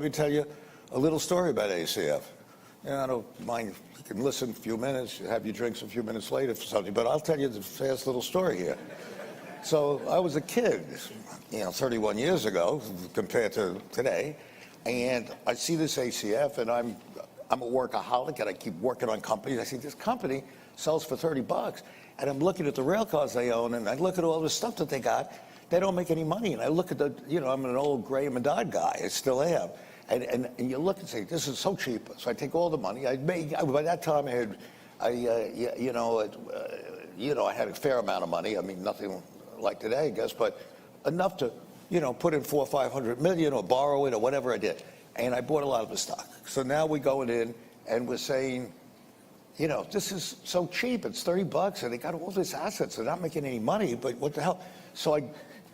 Let me tell you a little story about ACF. I don't mind, you can listen a few minutes, have your drinks a few minutes later for something, but I'll tell you the fast little story here. So I was a kid, 31 years ago compared to today, and I see this ACF, and I'm a workaholic, and I keep working on companies. I see this company sells for $30, and I'm looking at the rail cars they own, and I look at all the stuff that they got. They don't make any money, and I look at the, I'm an old Graham and Dodd guy, I still am. And you look and say, this is so cheap. So I take all the money. By that time, I had a fair amount of money. I mean, nothing like today, I guess, but enough to, put in $400 or $500 million or borrow it or whatever I did. And I bought a lot of the stock. So now we're going in and we're saying, this is so cheap. It's $30, and they got all these assets. They're not making any money, but what the hell? So I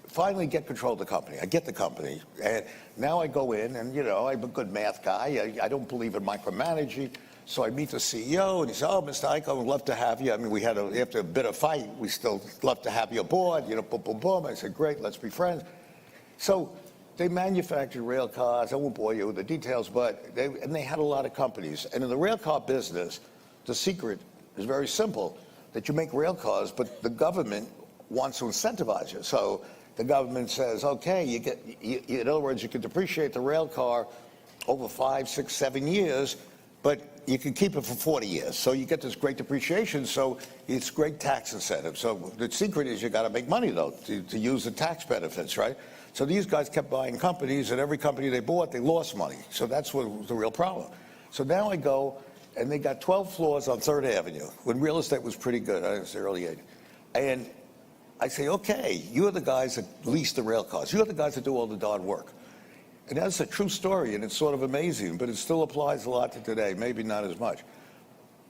finally get control of the company. I get the company, and now I go in, and I'm a good math guy. I don't believe in micromanaging, so I meet the CEO, and he says, "Oh, Mr. Icahn, we'd love to have you." I mean, after a bit of fight, we still love to have you aboard. Boom, boom, boom. I said, "Great, let's be friends." So they manufactured rail cars. I won't bore you with the details, but they had a lot of companies, and in the rail car business, the secret is very simple: that you make rail cars, but the government wants to incentivize you. So the government says, okay, in other words, you can depreciate the rail car over 5, 6, 7 years, but you can keep it for 40 years. So you get this great depreciation, so it's great tax incentive. So the secret is you got to make money, though, to use the tax benefits, right? So these guys kept buying companies, and every company they bought, they lost money. So that's what was the real problem. So now I go, and they got 12 floors on 3rd Avenue, when real estate was pretty good. I was the early 80s. And I say, okay, you're the guys that lease the rail cars. You're the guys that do all the darn work. And that's a true story, and it's sort of amazing, but it still applies a lot to today, maybe not as much.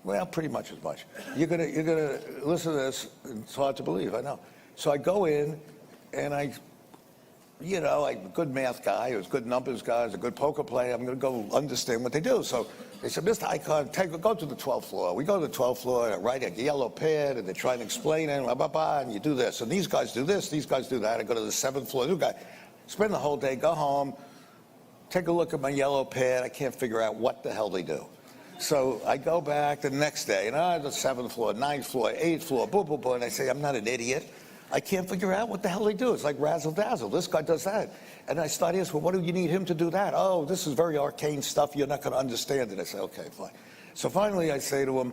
Well, pretty much as much. You're gonna listen to this, it's hard to believe, I know. So I go in, and I'm a good math guy, I was a good numbers guy, I was a good poker player, I'm gonna go understand what they do. So they said, Mr. Icahn, go to the 12th floor. We go to the 12th floor, and I write a yellow pad, and they try and explain it, and you do this. And these guys do this, these guys do that. I go to the 7th floor, new guy. Spend the whole day, go home, take a look at my yellow pad. I can't figure out what the hell they do. So I go back the next day, and the 7th floor, 9th floor, 8th floor, boom, boom, boom. And I say, I'm not an idiot. I can't figure out what the hell they do. It's like razzle-dazzle. This guy does that. And I start asking, well, what do you need him to do that? Oh, this is very arcane stuff. You're not going to understand it. I say, okay, fine. So finally I say to him,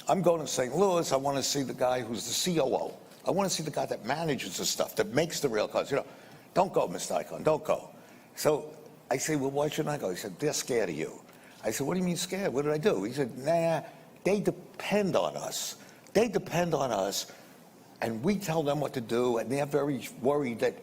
I'm going to St. Louis. I want to see the guy who's the COO. I want to see the guy that manages the stuff, that makes the rail cars. Don't go, Mr. Icahn, don't go. So I say, well, why shouldn't I go? He said, they're scared of you. I said, what do you mean scared? What did I do? He said, nah, they depend on us. They depend on us. And we tell them what to do, and they're very worried that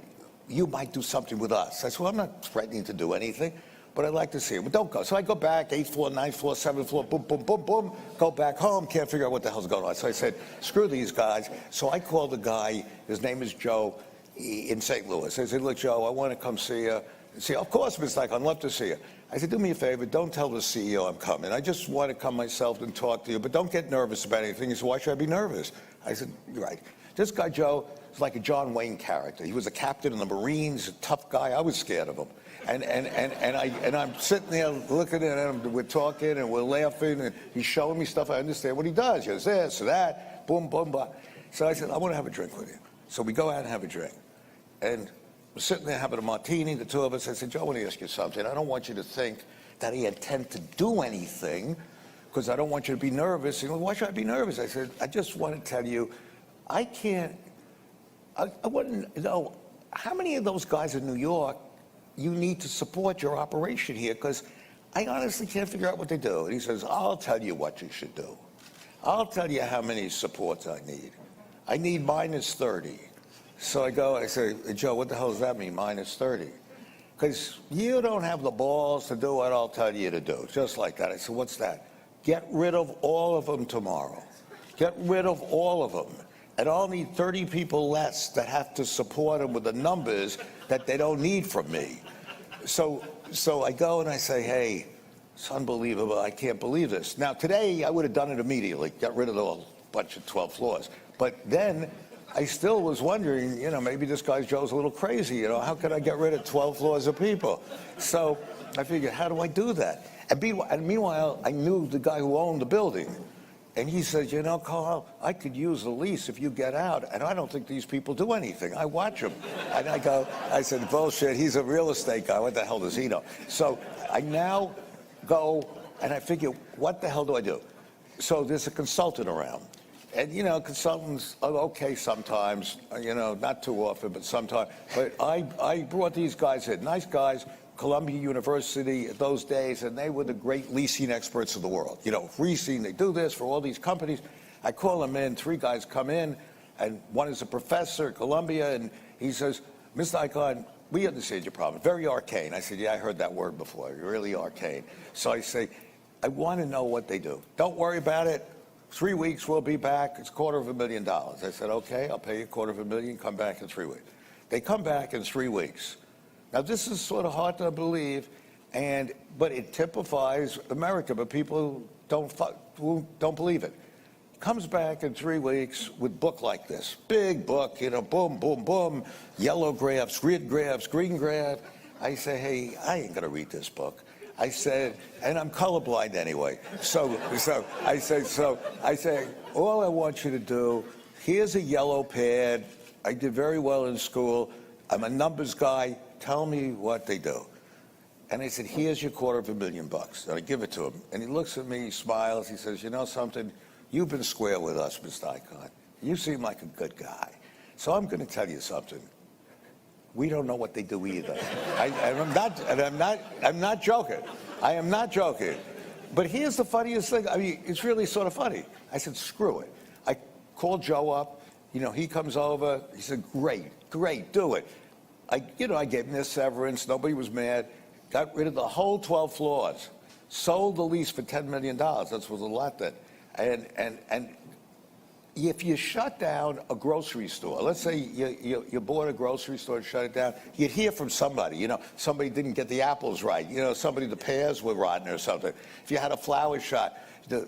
you might do something with us. I said, well, I'm not threatening to do anything, but I'd like to see it. But don't go. So I go back, 8th floor, 9th floor, 7th floor, boom, boom, boom, boom, go back home, can't figure out what the hell's going on. So I said, screw these guys. So I called the guy, his name is Joe, in St. Louis. I said, look, Joe, I want to come see you. He said, of course, Mr. Icahn, I'd love to see you. I said, do me a favor, don't tell the CEO I'm coming. I just want to come myself and talk to you, but don't get nervous about anything. He said, why should I be nervous? I said, you're right. This guy, Joe, is like a John Wayne character. He was a captain in the Marines, a tough guy. I was scared of him. And I'm sitting there looking at him, we're talking and we're laughing, and he's showing me stuff. I understand what he does. He does this or that, boom, boom, boom. So I said, I want to have a drink with you. So we go out and have a drink. And we're sitting there having a martini, the two of us. I said, Joe, I want to ask you something. I don't want you to think that I intend to do anything, because I don't want you to be nervous. He goes, why should I be nervous? I said, I just want to tell you, I wouldn't know how many of those guys in New York you need to support your operation here, because I honestly can't figure out what they do. And he says, I'll tell you what you should do. I'll tell you how many supports I need. I need minus 30. So I say, Joe, what the hell does that mean, minus 30? Because you don't have the balls to do what I'll tell you to do, just like that. I said, what's that? Get rid of all of them tomorrow. Get rid of all of them. And I'll need 30 people less that have to support them with the numbers that they don't need from me. So I go and I say, hey, it's unbelievable. I can't believe this. Now, today, I would have done it immediately, got rid of the whole bunch of 12 floors. But then I still was wondering, maybe this guy Joe's a little crazy. How could I get rid of 12 floors of people? So I figured, how do I do that? And meanwhile, I knew the guy who owned the building. And he said, you know, Carl, I could use the lease if you get out. And I don't think these people do anything. I watch them. And I said, bullshit, he's a real estate guy. What the hell does he know? So I now go and I figure, what the hell do I do? So there's a consultant around. And, you know, consultants are okay sometimes, you know, not too often, but sometimes. But I brought these guys in, nice guys, Columbia University at those days, and they were the great leasing experts of the world. You know, leasing, they do this for all these companies. I call them in, 3 guys come in, and one is a professor at Columbia, and he says, Mr. Icahn, we understand your problem. Very arcane. I said, yeah, I heard that word before. You're really arcane. So I say, I want to know what they do. Don't worry about it. 3 weeks, we'll be back. It's $250,000. I said, okay, I'll pay you $250,000. Come back in 3 weeks. They come back in 3 weeks. Now, this is sort of hard to believe, but it typifies America, but people don't believe it. Comes back in 3 weeks with book like this. Big book, you know, boom, boom, boom, yellow graphs, red graphs, green graph. I say, hey, I ain't going to read this book. I said, and I'm colorblind anyway. So I say, all I want you to do, here's a yellow pad. I did very well in school. I'm a numbers guy. Tell me what they do. And I said, here's your $250,000. And I give it to him. And he looks at me, he smiles. He says, you know something? You've been square with us, Mr. Icahn. You seem like a good guy. So I'm going to tell you something. We don't know what they do either. I'm not joking. I am not joking. But here's the funniest thing. I mean, it's really sort of funny. I said, screw it. I called Joe up. You know, he comes over. He said, great, do it. I gave him this severance. Nobody was mad. Got rid of the whole 12 floors. Sold the lease for $10 million. That was a lot then. And if you shut down a grocery store, let's say you bought a grocery store and shut it down, you'd hear from somebody. You know, somebody didn't get the apples right. You know, the pears were rotten or something. If you had a flower shop, the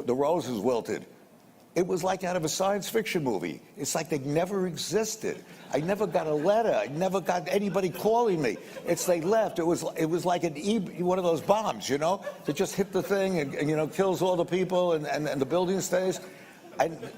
roses wilted. It was like out of a science fiction movie. It's like they never existed. I never got a letter. I never got anybody calling me. They left. It was like one of those bombs, you know, that just hit the thing and you know, kills all the people and the building stays. And